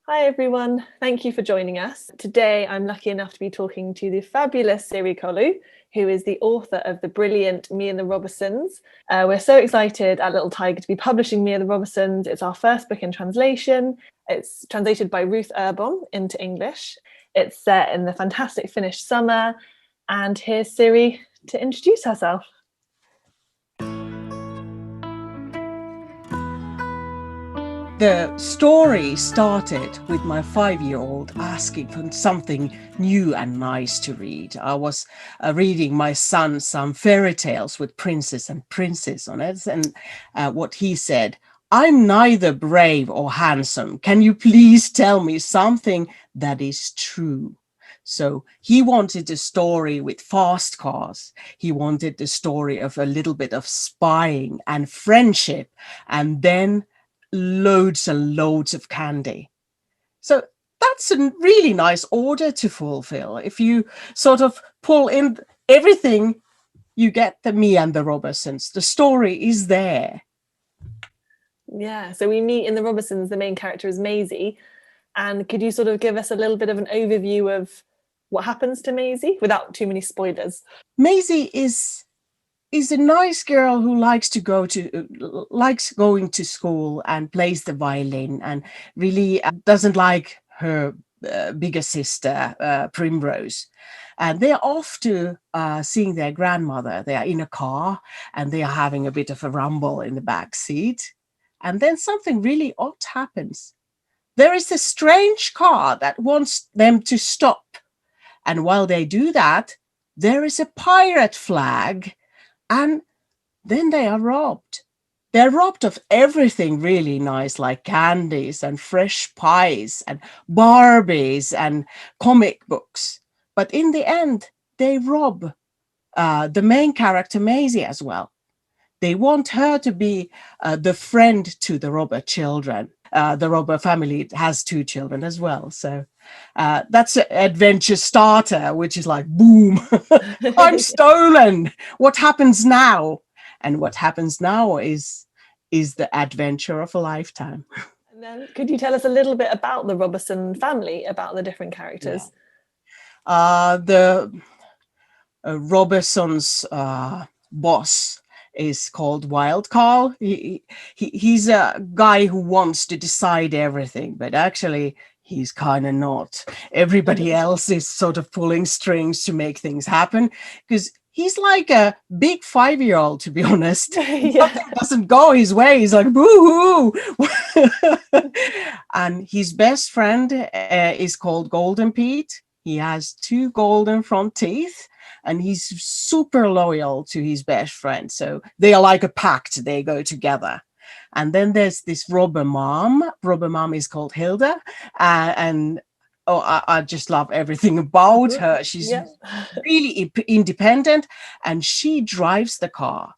Hi everyone, thank you for joining us. Today I'm lucky enough to be talking to the fabulous Siri Kolu, who is the author of the brilliant Me and the Robbersons. We're so excited at Little Tiger to be publishing Me and the Robbersons. It's our first book in translation. It's translated by Ruth Urbom into English. It's set in the fantastic Finnish summer. And here's Siri to introduce herself. The story started with my 5-year-old asking for something new and nice to read. I was reading my son some fairy tales with princess and princess on it. And what he said, "I'm neither brave or handsome. Can you please tell me something that is true?" So he wanted a story with fast cars. He wanted the story of a little bit of spying and friendship, and then loads and loads of candy. So that's a really nice order to fulfill. If you sort of pull in everything, you get the Me and the Robbersons. The story is there. Yeah, so we meet in the Robbersons, the main character is Maisie. And could you sort of give us a little bit of an overview of what happens to Maisie without too many spoilers? Maisie is a nice girl who likes going to school and plays the violin, and really doesn't like her bigger sister Primrose. And they're off to seeing their grandmother. They are in a car and they are having a bit of a rumble in the back seat. And then something really odd happens. There is a strange car that wants them to stop. And while they do that, there is a pirate flag. And then they are robbed. They're robbed of everything really nice, like candies and fresh pies and Barbies and comic books. But in the end, they rob the main character, Maisie, as well. They want her to be the friend to the robber children. The robber family has 2 children as well. So that's an adventure starter, which is like, boom, I'm stolen. What happens now? And what happens now is the adventure of a lifetime. And then could you tell us a little bit about the Robberson family, about the different characters? Yeah. The Robbersons boss is called Wild Carl. He's a guy who wants to decide everything, but actually he's kind of not. Everybody else is sort of pulling strings to make things happen, because he's like a big 5-year-old, to be honest. Yeah. Nothing doesn't go his way. He's like, boo-hoo. And his best friend is called Golden Pete. He has 2 golden front teeth, and he's super loyal to his best friend. So they are like a pact. They go together. And then there's this robber mom. Robber mom is called Hilda. I just love everything about her. She's really independent, and she drives the car.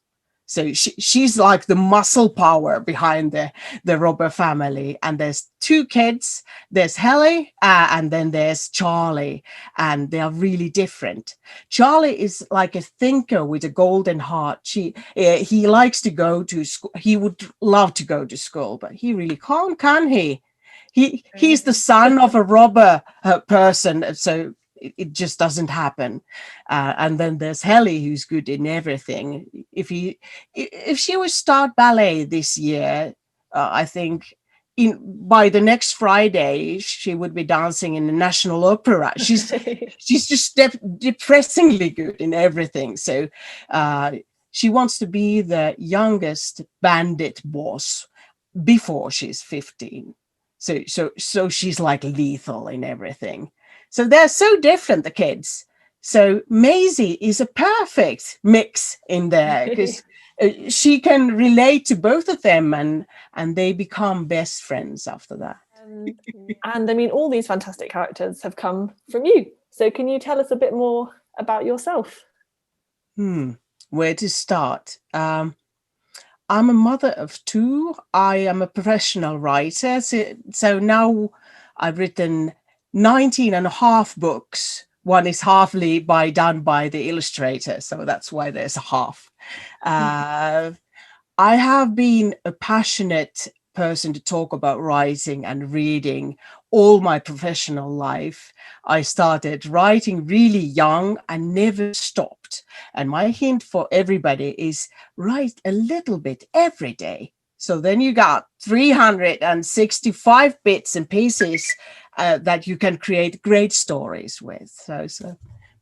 So she's like the muscle power behind the robber family. And there's 2 kids. There's Helly and then there's Charlie. And they are really different. Charlie is like a thinker with a golden heart. He likes to go to school. He would love to go to school, but he really can't, can he? He's the son of a robber person. So it just doesn't happen. And then there's Helly, who's good in everything. If she would start ballet this year, I think by the next Friday she would be dancing in the National Opera. She's just depressingly good in everything. So she wants to be the youngest bandit boss before she's 15. So she's like lethal in everything. So they're so different, the kids. So Maisie is a perfect mix in there, because she can relate to both of them, and they become best friends after that. And I mean, all these fantastic characters have come from you. So can you tell us a bit more about yourself? Where to start? I'm a mother of 2. I am a professional writer. So now I've written 19 and a half books. One is halfly done by the illustrator, so that's why there's a half. I have been a passionate person to talk about writing and reading all my professional life. I started writing really young and never stopped. And my hint for everybody is write a little bit every day. So then you got 365 bits and pieces that you can create great stories with. So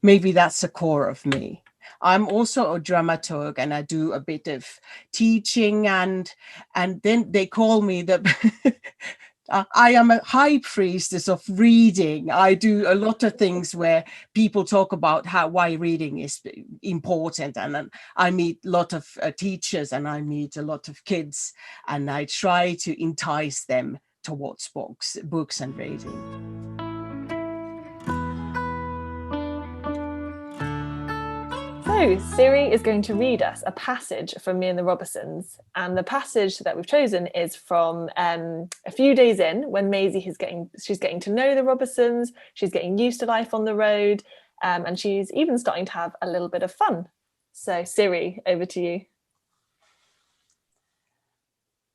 maybe that's the core of me. I'm also a dramaturg, and I do a bit of teaching, and then they call me the I am a high priestess of reading. I do a lot of things where people talk about why reading is important, and then I meet a lot of teachers, and I meet a lot of kids, and I try to entice them towards books and reading. So Siri is going to read us a passage from Me and the Robbersons, and the passage that we've chosen is from a few days in, when Maisie she's getting to know the Robbersons, she's getting used to life on the road, and she's even starting to have a little bit of fun. So Siri, over to you.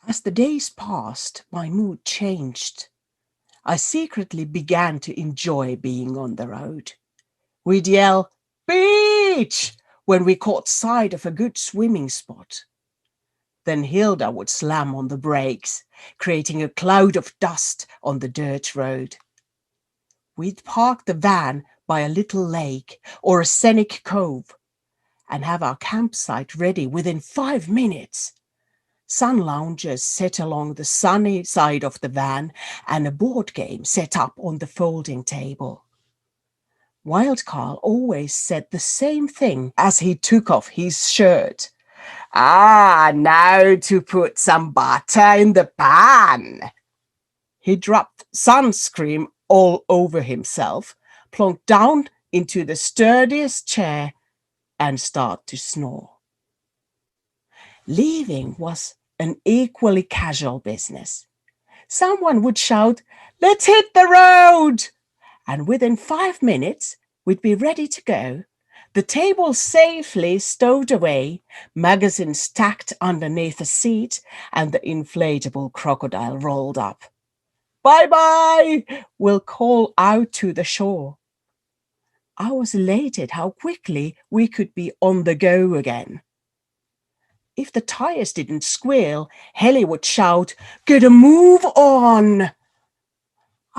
As the days passed, my mood changed. I secretly began to enjoy being on the road. We'd yell, "Beach!" when we caught sight of a good swimming spot. Then Hilda would slam on the brakes, creating a cloud of dust on the dirt road. We'd park the van by a little lake or a scenic cove and have our campsite ready within 5 minutes. Sun loungers set along the sunny side of the van and a board game set up on the folding table. Wild Carl always said the same thing as he took off his shirt. "Ah, now to put some butter in the pan." He dropped sunscreen all over himself, plunked down into the sturdiest chair, and started to snore. Leaving was an equally casual business. Someone would shout, "Let's hit the road!" And within 5 minutes, we'd be ready to go, the table safely stowed away, magazines stacked underneath the seat, and the inflatable crocodile rolled up. "Bye-bye," we'll call out to the shore. I was elated how quickly we could be on the go again. If the tires didn't squeal, Helly would shout, "Get a move on!"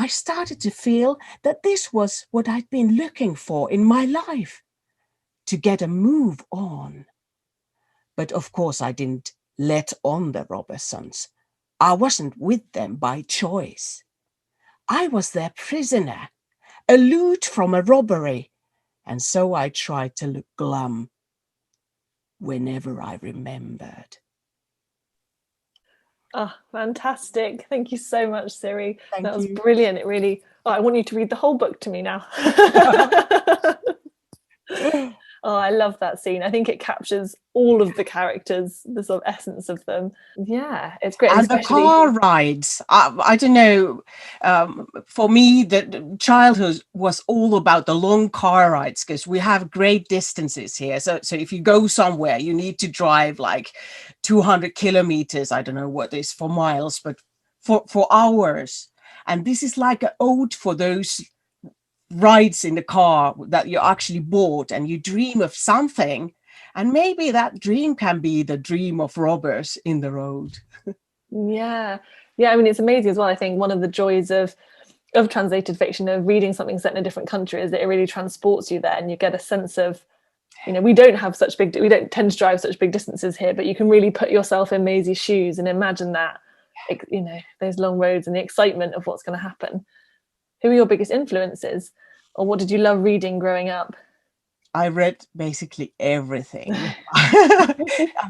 I started to feel that this was what I'd been looking for in my life, to get a move on. But of course I didn't let on the Robbersons. I wasn't with them by choice. I was their prisoner, a loot from a robbery, and so I tried to look glum whenever I remembered. Oh, fantastic. Thank you so much, Siri. That was brilliant. It really, I want you to read the whole book to me now. Oh, I love that scene. I think it captures all of the characters, the sort of essence of them. Yeah, it's great. And the car rides, I don't know, for me, the childhood was all about the long car rides, because we have great distances here. So if you go somewhere, you need to drive like 200 kilometers, I don't know what is for miles, but for hours. And this is like an ode for those rides in the car that you actually bought, and you dream of something, and maybe that dream can be the dream of robbers in the road. Yeah, I mean, it's amazing as well. I think one of the joys of translated fiction, of reading something set in a different country, is that it really transports you there, and you get a sense of, we don't tend to drive such big distances here, but you can really put yourself in Maisie's shoes and imagine that, those long roads and the excitement of what's going to happen. Who are your biggest influences, or what did you love reading growing up? I read basically everything.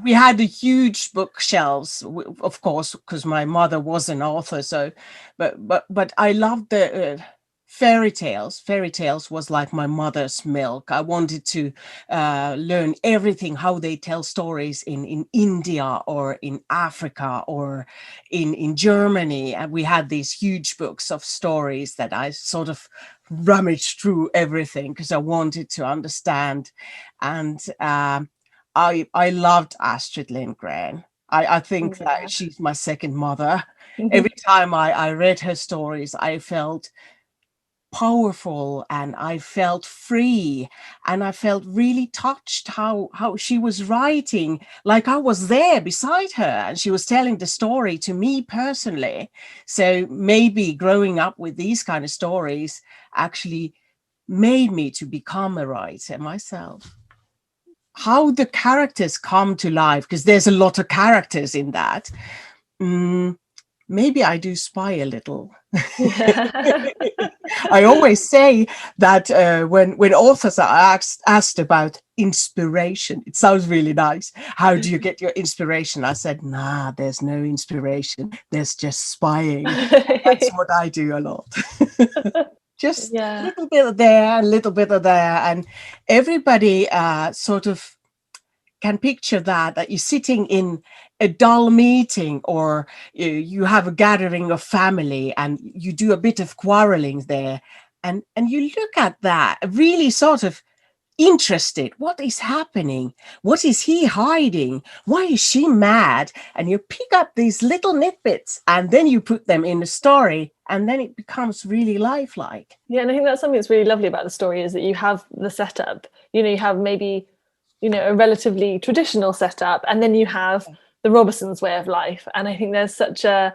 We had a huge bookshelves, of course, because my mother was an author. So, but I loved the fairy tales. Fairy tales was like my mother's milk. I wanted to learn everything, how they tell stories in India or in Africa or in Germany. And we had these huge books of stories that I sort of rummaged through everything because I wanted to understand. And I loved Astrid Lindgren. I think that she's my second mother. Every time I read her stories, I felt powerful and I felt free, and I felt really touched how she was writing like I was there beside her and she was telling the story to me personally. So maybe growing up with these kind of stories actually made me to become a writer myself. How the characters come to life, because there's a lot of characters in that. Maybe I do spy a little. I always say that when authors are asked about inspiration, it sounds really nice. How do you get your inspiration? I said, nah, there's no inspiration. There's just spying. That's what I do a lot. Just a little bit of there, a little bit of there. And everybody sort of can picture that you're sitting in a dull meeting, or you have a gathering of family and you do a bit of quarreling there, and you look at that really sort of interested. What is happening? What is he hiding? Why is she mad? And you pick up these little nitbits and then you put them in the story, and then it becomes really lifelike. Yeah, and I think that's something that's really lovely about the story, is that you have the setup. You have maybe a relatively traditional setup, and then you have the Robbersons' way of life. And I think there's such a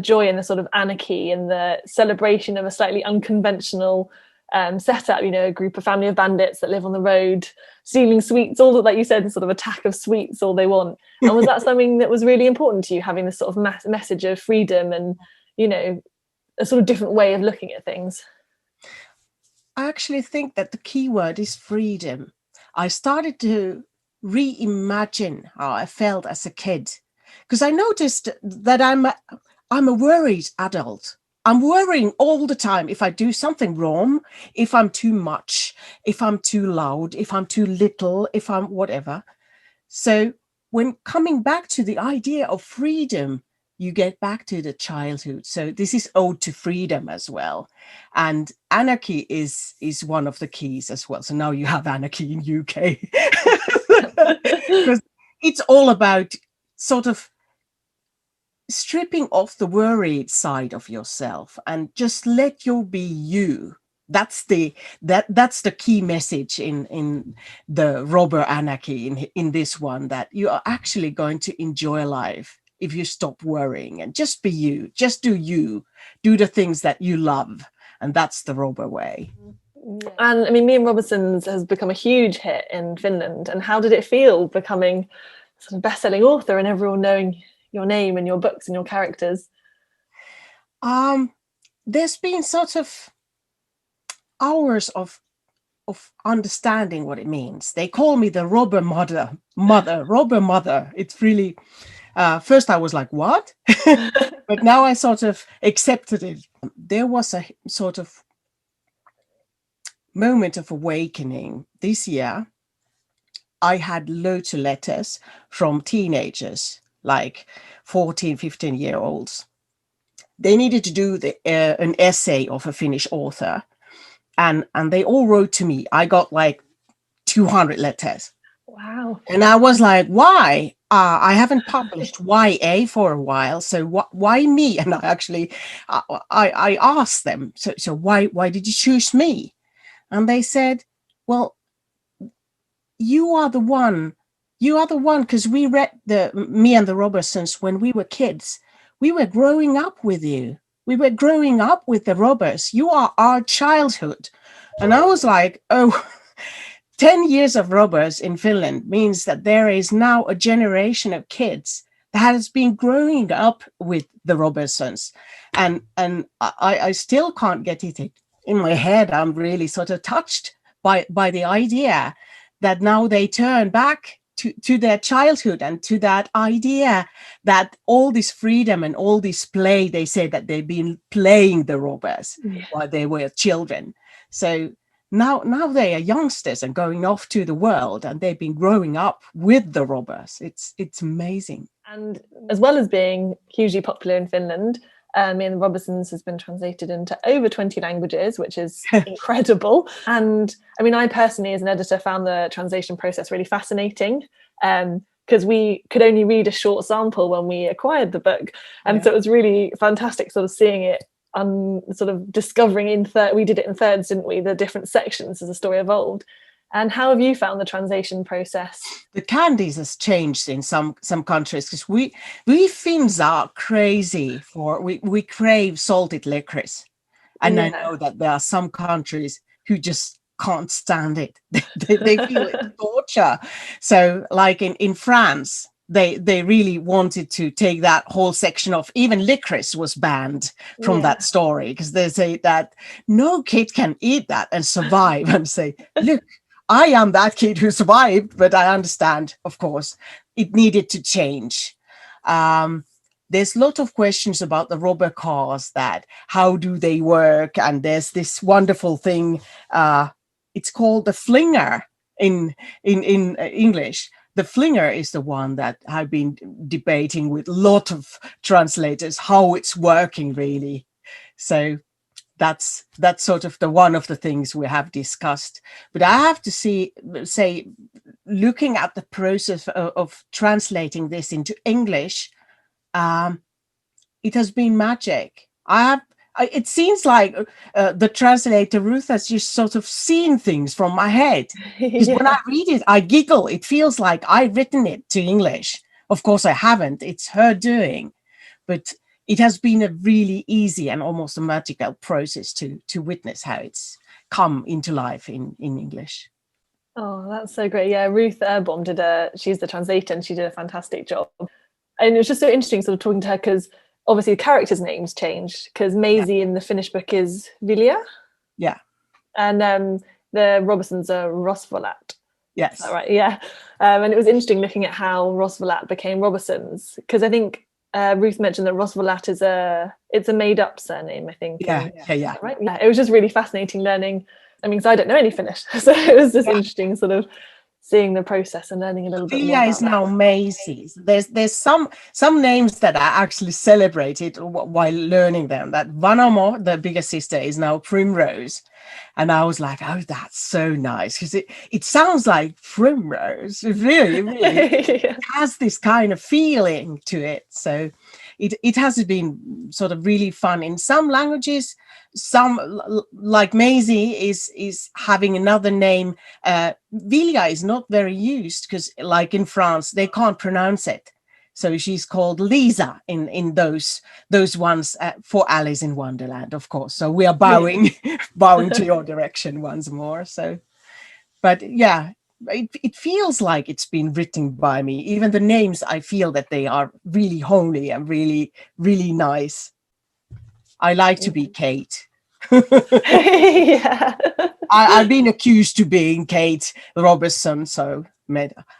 joy in the sort of anarchy and the celebration of a slightly unconventional setup. A group of family of bandits that live on the road, stealing sweets, all that, like you said, sort of attack of sweets, all they want. And was that something that was really important to you, having this sort of message of freedom and a sort of different way of looking at things? I actually think that the key word is freedom. I started to reimagine how I felt as a kid, because I noticed that I'm a worried adult. I'm worrying all the time if I do something wrong, if I'm too much, if I'm too loud, if I'm too little, if I'm whatever. So when coming back to the idea of freedom, you get back to the childhood. So this is ode to freedom as well. And anarchy is one of the keys as well. So now you have anarchy in UK. Because it's all about sort of stripping off the worried side of yourself and just let you be you. That's the key message in the robber anarchy in this one, that you are actually going to enjoy life if you stop worrying and just be you, just do the things that you love. And that's the robber way. And I mean, Me and Robbersons has become a huge hit in Finland. And how did it feel becoming sort of best-selling author and everyone knowing your name and your books and your characters? There's been sort of hours of understanding what it means. They call me the robber mother. It's really, first I was like, what? But now I sort of accepted it. There was a sort of moment of awakening this year. I had loads of letters from teenagers, like 14, 15-year-olds. They needed to do an essay of a Finnish author. And they all wrote to me. I got like 200 letters. Wow. And I was like, why? I haven't published YA for a while. So why me? And I actually, I asked them, so why did you choose me? And they said, well, you are the one, because we read Me and the Robbersons when we were kids. We were growing up with you. We were growing up with the robbers. You are our childhood. And I was like, 10 years of robbers in Finland means that there is now a generation of kids that has been growing up with the Robbersons. And I still can't get it in my head. I'm really sort of touched by the idea that now they turn back to their childhood and to that idea that all this freedom and all this play, they say that they've been playing the robbers while they were children. So now they are youngsters and going off to the world, and they've been growing up with the robbers. It's amazing. And as well as being hugely popular in Finland, Me and the Robbersons has been translated into over 20 languages, which is incredible. And I mean, I personally, as an editor, found the translation process really fascinating, because because we could only read a short sample when we acquired the book, and so it was really fantastic sort of seeing it sort of discovering we did it in thirds, didn't we, the different sections as the story evolved. And how have you found the translation process? The candies has changed in some countries, because we Finns are crazy for we crave salted licorice, and I know that there are some countries who just can't stand it. They feel it's torture. So like in France, they really wanted to take that whole section off. Even licorice was banned from that story, because they say that no kid can eat that and survive. And say, look, I am that kid who survived, but I understand, of course, it needed to change. There's a lot of questions about the robber cars, that how do they work? And there's this wonderful thing, it's called the flinger in English. The flinger is the one that I've been debating with a lot of translators, how it's working really. So that's sort of one of the things we have discussed. But I have to say, looking at the process of translating this into English, it has been magic. It seems like the translator Ruth has just sort of seen things from my head. Because when I read it, I giggle. It feels like I've written it to English. Of course, I haven't. It's her doing. But it has been a really easy and almost a magical process to witness how it's come into life in English. Oh, that's so great. Yeah, Ruth Urbom she's the translator, and she did a fantastic job. And it was just so interesting sort of talking to her, because obviously the characters' names changed, because Maisie in the Finnish book is Vilja. Yeah. And the Robbersons are Rosvolat. Yes. Is that right? Yeah. And it was interesting looking at how Rosvolat became Robbersons, because I think Ruth mentioned that Rosvolat is a made-up surname, I think. Yeah. Right? Yeah. It was just really fascinating learning. I mean, because I don't know any Finnish, so it was just interesting sort of seeing the process and learning a little bit more about is now Maisie. There's some names that I actually celebrated while learning them. That Vanamo, the bigger sister, is now Primrose. And I was like, oh, that's so nice, because it sounds like Primrose. It really it has this kind of feeling to it. So it has been sort of really fun. In some languages, some like Maisie is having another name. Vilja is not very used, because like in France, they can't pronounce it. So she's called Lisa in those ones for Alice in Wonderland, of course. So we are bowing to your direction once more. So, but yeah, it feels like it's been written by me. Even the names, I feel that they are really homely and really, really nice. I like to be Kate. I've been accused to being Kate Robertson, so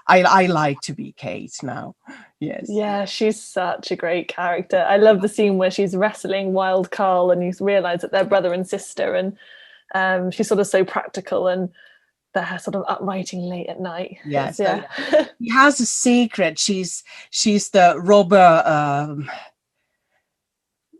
I like to be Kate now. Yes. Yeah, she's such a great character. I love the scene where she's wrestling Wild Carl, and you realise that they're brother and sister, and she's sort of so practical, and they're sort of up writing late at night. Yes. Yeah. He has a secret. She's the robber.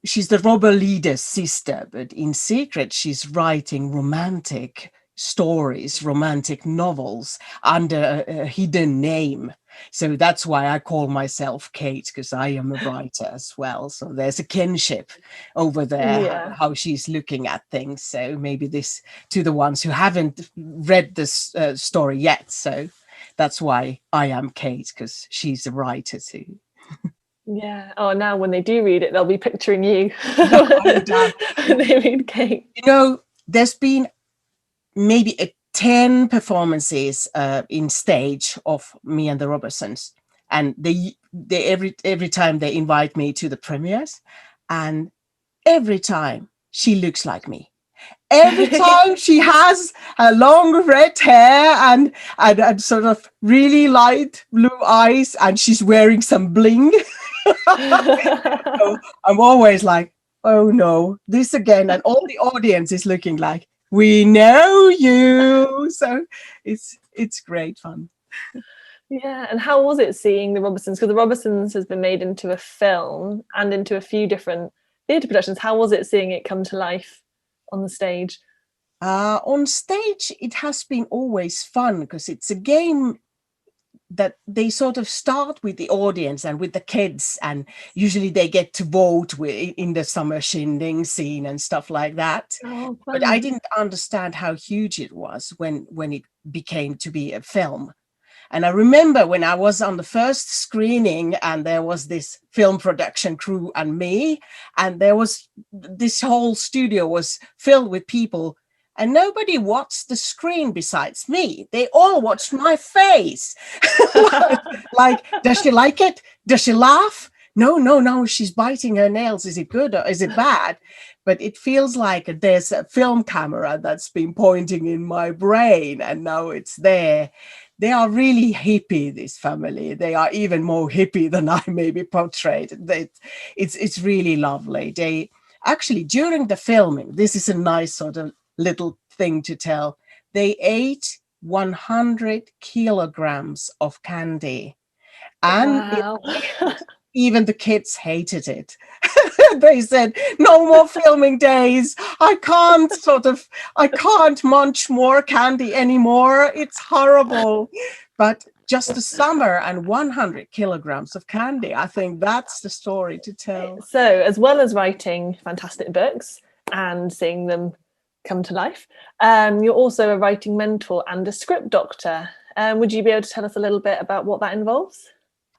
She's the robber leader's sister, but in secret, she's writing romantic stories, romantic novels under a hidden name. So that's why I call myself Kate, because I am a writer as well. So there's a kinship over there, how she's looking at things. So maybe this to the ones who haven't read this story yet. So that's why I am Kate, because she's a writer too. Yeah. Oh, now when they do read it, they'll be picturing you. They read Kate. You know, there's been maybe 10 performances in stage of me and the Robbersons, and they every time they invite me to the premieres, and every time she looks like me. Every time she has a long red hair and sort of really light blue eyes, and she's wearing some bling. So I'm always like, oh no, this again. And all the audience is looking like, we know you. So it's great fun. Yeah. And how was it seeing the Robbersons? Because the Robbersons has been made into a film and into a few different theatre productions. How was it seeing it come to life on the stage? On stage, it has been always fun, because it's a game that they sort of start with the audience and with the kids, and usually they get to vote in the summer shindig scene and stuff like that. Oh, But I fun. didn't understand how huge it was when it became to be a film. And I remember when I was on the first screening, and there was this film production crew and me, and there was this whole studio was filled with people, and nobody watched the screen besides me. They all watched my face. Like, does she like it? Does she laugh? No, no, no, she's biting her nails. Is it good or is it bad? But it feels like there's a film camera that's been pointing in my brain, and now it's there. They are really hippie, this family. They are even more hippie than I maybe portrayed. It's really lovely. They actually, during the filming, this is a nice sort of little thing to tell. They ate 100 kilograms of candy. And Wow. even the kids hated it. They said, no more filming days. I can't munch more candy anymore. It's horrible. But just the summer and 100 kilograms of candy. I think that's the story to tell. So, as well as writing fantastic books and seeing them come to life, you're also a writing mentor and a script doctor. Would you be able to tell us a little bit about what that involves?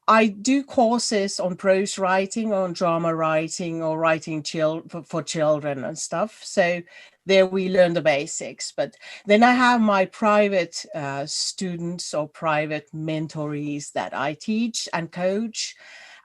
I do courses on prose writing, on drama writing, or writing for children and stuff. So there we learn the basics. But then I have my private students or private mentorees that I teach and coach.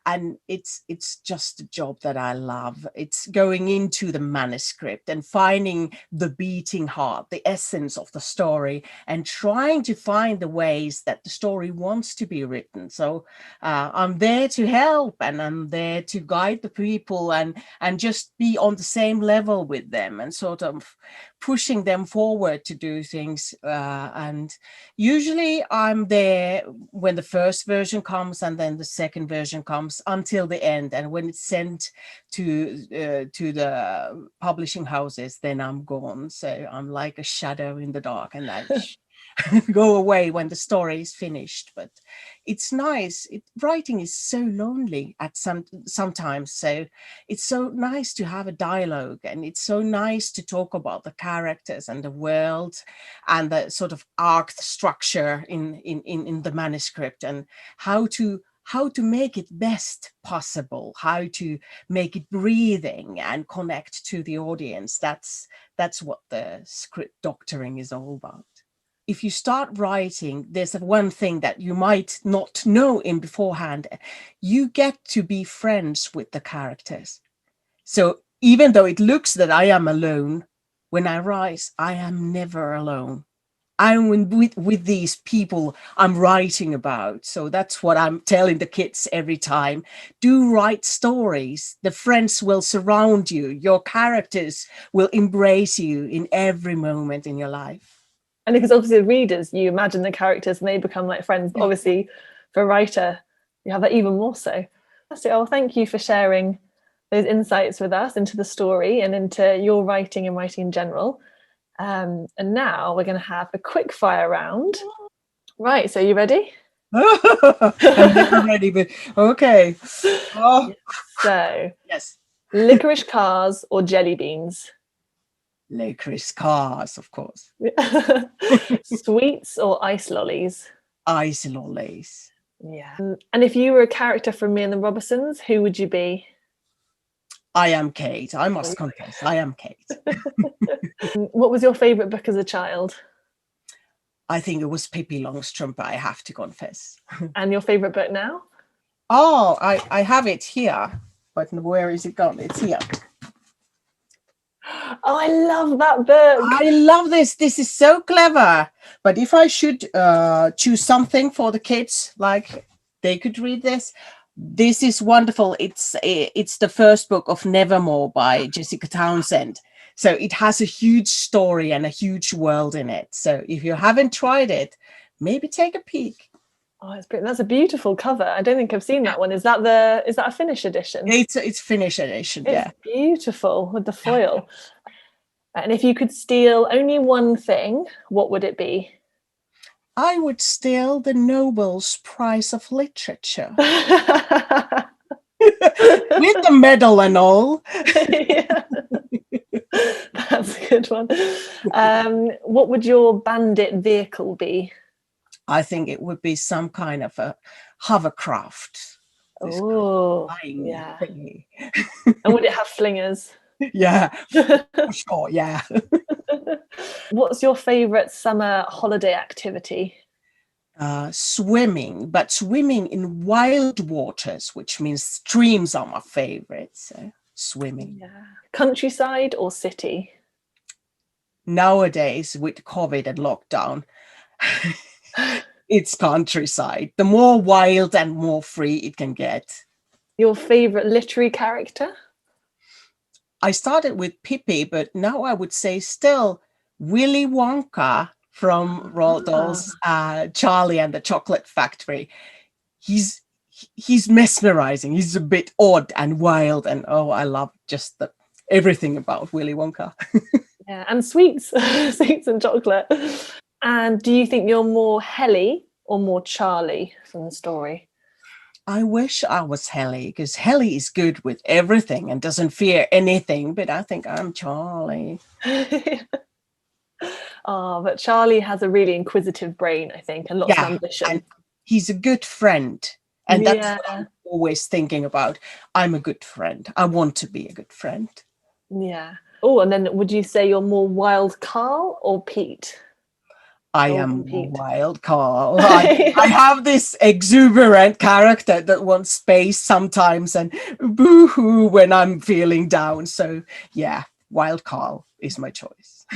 And it's just a job that I love. It's going into the manuscript and finding the beating heart, the essence of the story, and trying to find the ways that the story wants to be written. So I'm there to help, and I'm there to guide the people and just be on the same level with them and sort of pushing them forward to do things. And usually I'm there when the first version comes, and then the second version comes until the end. And when it's sent to the publishing houses, then I'm gone. So I'm like a shadow in the dark, and I go away when the story is finished. But it's nice. Writing is so lonely at sometimes. So it's so nice to have a dialogue, and it's so nice to talk about the characters and the world and the sort of arc structure in the manuscript, and how to make it best possible, how to make it breathing and connect to the audience. That's what the script doctoring is all about. If you start writing, there's one thing that you might not know in beforehand. You get to be friends with the characters. So even though it looks that I am alone, when I write, I am never alone. I'm with these people I'm writing about. So that's what I'm telling the kids every time. Do write stories. The friends will surround you. Your characters will embrace you in every moment in your life. And because obviously the readers, you imagine the characters and they become like friends. But obviously for a writer, you have that even more so. So, thank you for sharing those insights with us into the story and into your writing and writing in general. And now we're going to have a quick fire round. Right, so you ready? I'm never ready, but okay. Oh. So, yes. Licorice cars or jelly beans? Licorice cars, of course. Sweets or ice lollies? Ice lollies. Yeah. And if you were a character from Me and the Robbersons, who would you be? I am Kate. I must confess, I am Kate. What was your favourite book as a child? I think it was Pippi Longstrump, I have to confess. And your favourite book now? Oh, I have it here, but where is it gone? It's here. Oh, I love that book. I love this. This is so clever. But if I should choose something for the kids, like they could read this, this is wonderful. It's the first book of Nevermore by Jessica Townsend. So it has a huge story and a huge world in it. So if you haven't tried it, maybe take a peek. Oh, it's brilliant. That's a beautiful cover. I don't think I've seen that one. Is that a Finnish edition? It's Finnish edition, yeah. It's beautiful with the foil. And if you could steal only one thing, what would it be? I would steal the Nobel's Prize of Literature with the medal and all. Yeah. That's a good one. What would your bandit vehicle be? I think it would be some kind of a hovercraft. This Oh, flying yeah. thingy. And would it have flingers? Yeah, for sure. Yeah. What's your favourite summer holiday activity? Swimming, but swimming in wild waters, which means streams are my favorite. So swimming. Yeah. Countryside or city? Nowadays, with COVID and lockdown, it's countryside. The more wild and more free it can get. Your favourite literary character? I started with Pippi, but now I would say still Willy Wonka from Roald Dahl's Charlie and the Chocolate Factory. He's mesmerizing. He's a bit odd and wild, and I love just everything about Willy Wonka. Yeah, and sweets, sweets and chocolate. And do you think you're more Helly or more Charlie from the story? I wish I was Helly, because Helly is good with everything and doesn't fear anything, but I think I'm Charlie. Oh, but Charlie has a really inquisitive brain, I think, and lots of ambition. And he's a good friend. And that's what I'm always thinking about. I'm a good friend. I want to be a good friend. Yeah. Oh, and then would you say you're more Wild Carl or Pete? I am Wild Carl. I have this exuberant character that wants space sometimes and boo-hoo when I'm feeling down. So yeah, Wild Carl is my choice.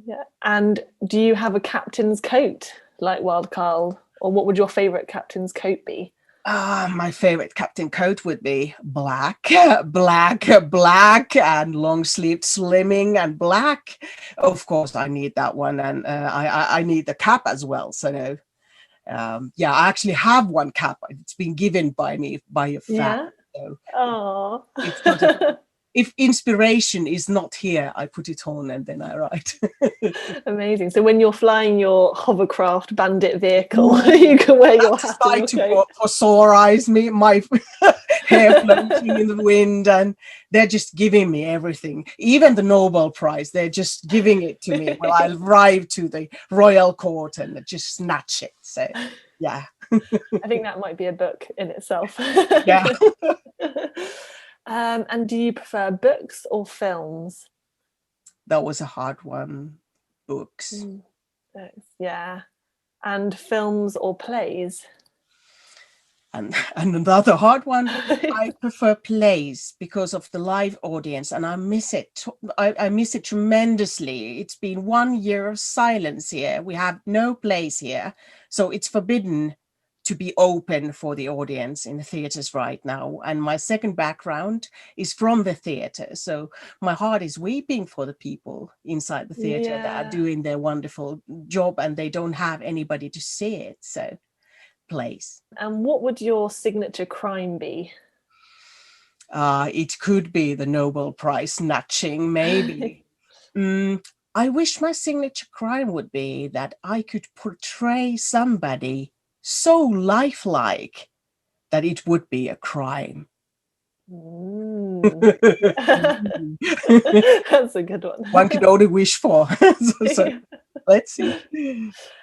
Yeah. And do you have a captain's coat like Wild Carl? Or what would your favourite captain's coat be? My favorite captain coat would be black, and long-sleeved slimming and black. Of course, I need that one, and I need the cap as well. So, I actually have one cap. It's been given by me by a fan. Yeah. So if inspiration is not here, I put it on and then I write. Amazing. So when you're flying your hovercraft bandit vehicle, you can wear your hat. Like to pressurize me, my hair floating in the wind, and they're just giving me everything. Even the Nobel Prize, they're just giving it to me when I arrive to the royal court and just snatch it. So, yeah. I think that might be a book in itself. Yeah. And do you prefer books or films? That was a hard one. Books. Yeah. And films or plays? And another hard one, I prefer plays because of the live audience, and I miss it. I miss it tremendously. It's been 1 year of silence here. We have no plays here, so it's forbidden to be open for the audience in the theaters right now. And my second background is from the theater, so my heart is weeping for the people inside the theater that are doing their wonderful job, and they don't have anybody to see it. So plays. And what would your signature crime be? It could be the Nobel Prize snatching, maybe. I wish my signature crime would be that I could portray somebody so lifelike that it would be a crime. That's a good one. One could only wish for. So let's see.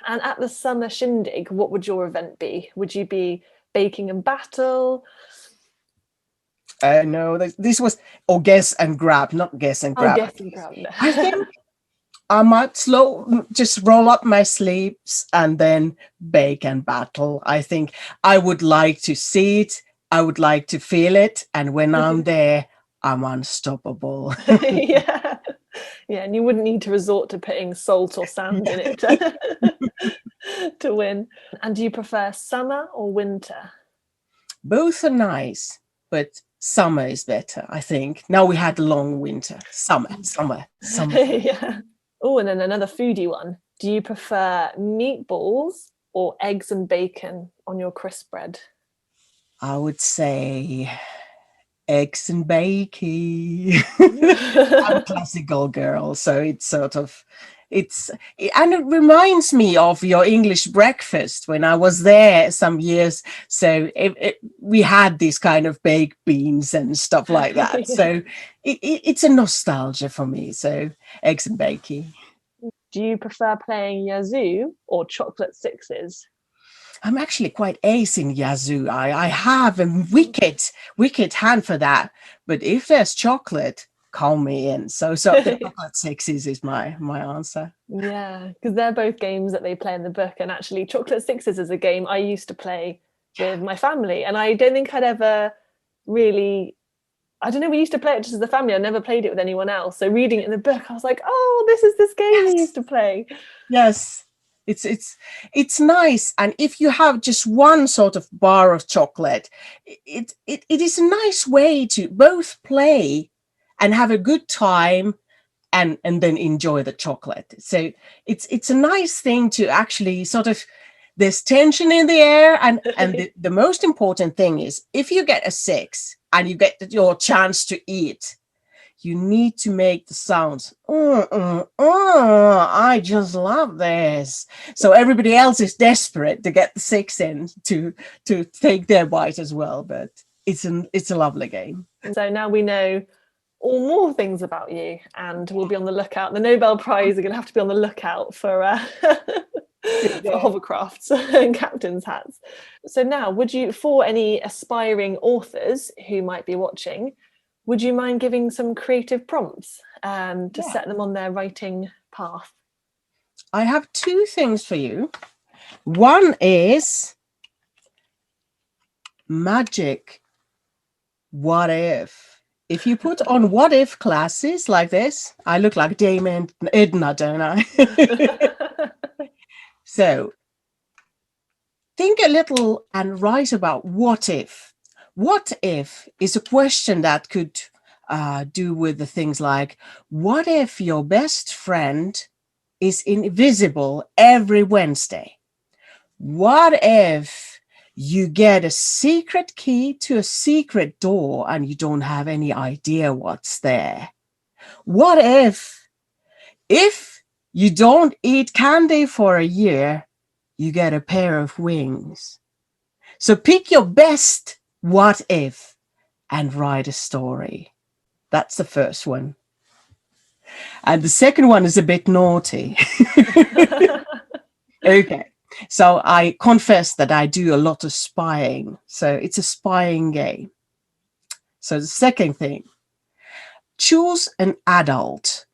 And at the summer shindig, what would your event be? Would you be baking and battle? No, this was guess and grab, not guess and grab. Guess and grab. No. I think I might just roll up my sleeves and then bake and battle. I think I would like to see it. I would like to feel it. And when I'm there, I'm unstoppable. Yeah, and you wouldn't need to resort to putting salt or sand in it to win. And do you prefer summer or winter? Both are nice, but summer is better, I think. Now we had a long winter. Summer. Yeah. Oh, and then another foodie one. Do you prefer meatballs or eggs and bacon on your crisp bread? I would say eggs and bacon. I'm a classical girl, so it's sort of And it reminds me of your English breakfast when I was there some years. So we had these kind of baked beans and stuff like that. Yeah. So it's a nostalgia for me. So eggs and bacon. Do you prefer playing Yazoo or chocolate sixes? I'm actually quite ace in Yazoo. I have a wicked hand for that. But if there's chocolate, call me in. So the chocolate sixes is my answer. Yeah, because they're both games that they play in the book. And actually, chocolate sixes is a game I used to play with my family. And I don't think I'd ever really, I don't know, we used to play it just as a family. I never played it with anyone else. So reading it in the book, I was like, oh, this is this game we used to play. Yes. It's nice, and if you have just one sort of bar of chocolate, it is a nice way to both play and have a good time and then enjoy the chocolate. So it's a nice thing to actually sort of, there's tension in the air, and the most important thing is if you get a 6 and you get your chance to eat, you need to make the sounds. I just love this. So everybody else is desperate to get the 6 in to take their bite as well. But it's a lovely game. So now we know all more things about you, and we'll be on the lookout. The Nobel Prize are going to have to be on the lookout for hovercrafts and captain's hats. So now, for any aspiring authors who might be watching, would you mind giving some creative prompts to set them on their writing path? I have 2 things for you. One is magic. What if? If you put on what if classes like this, I look like Dame Edna, don't I? So think a little and write about what if. What if is a question that could do with the things like, what if your best friend is invisible every Wednesday? What if you get a secret key to a secret door and you don't have any idea what's there? What if you don't eat candy for a year, you get a pair of wings? So pick your best what if and write a story. That's the first one. And the second one is a bit naughty. Okay. So I confess that I do a lot of spying. So it's a spying game. So the second thing, choose an adult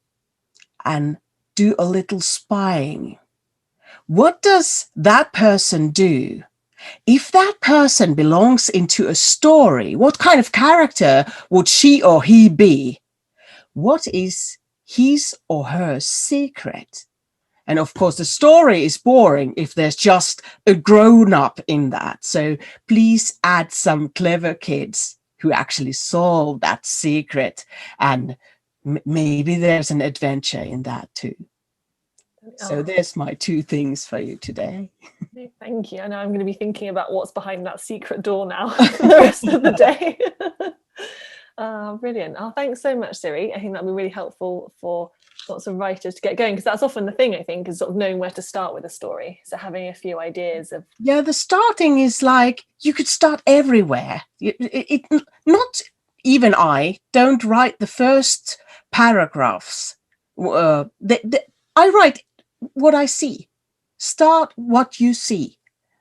and do a little spying. What does that person do? If that person belongs into a story, what kind of character would she or he be? What is his or her secret? And of course, the story is boring if there's just a grown-up in that. So please add some clever kids who actually solve that secret. And maybe there's an adventure in that too. So there's my 2 things for you today. Thank you. I know I'm going to be thinking about what's behind that secret door now for the rest of the day. Brilliant. Thanks so much, Siri. I think that'll be really helpful for lots of writers to get going, because that's often the thing, I think, is sort of knowing where to start with a story. So having a few ideas of... Yeah, the starting is like, you could start everywhere. Not even I don't write the first paragraphs. I write what I see. Start what you see.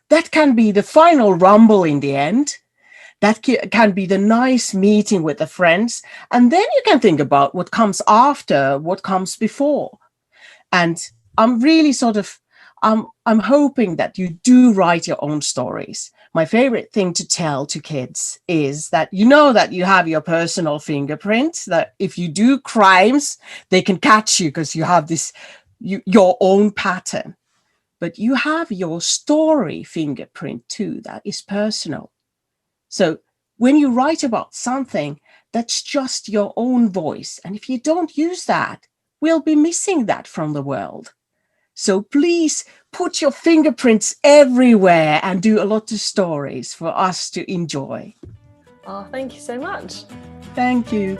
That can be the final rumble in the end. That can be the nice meeting with the friends. And then you can think about what comes after, what comes before. And I'm really I'm hoping that you do write your own stories. My favorite thing to tell to kids is that that you have your personal fingerprint, that if you do crimes, they can catch you because you have your own pattern. But you have your story fingerprint too, that is personal. So when you write about something, that's just your own voice. And if you don't use that, we'll be missing that from the world. So please put your fingerprints everywhere and do a lot of stories for us to enjoy. Thank you so much. Thank you.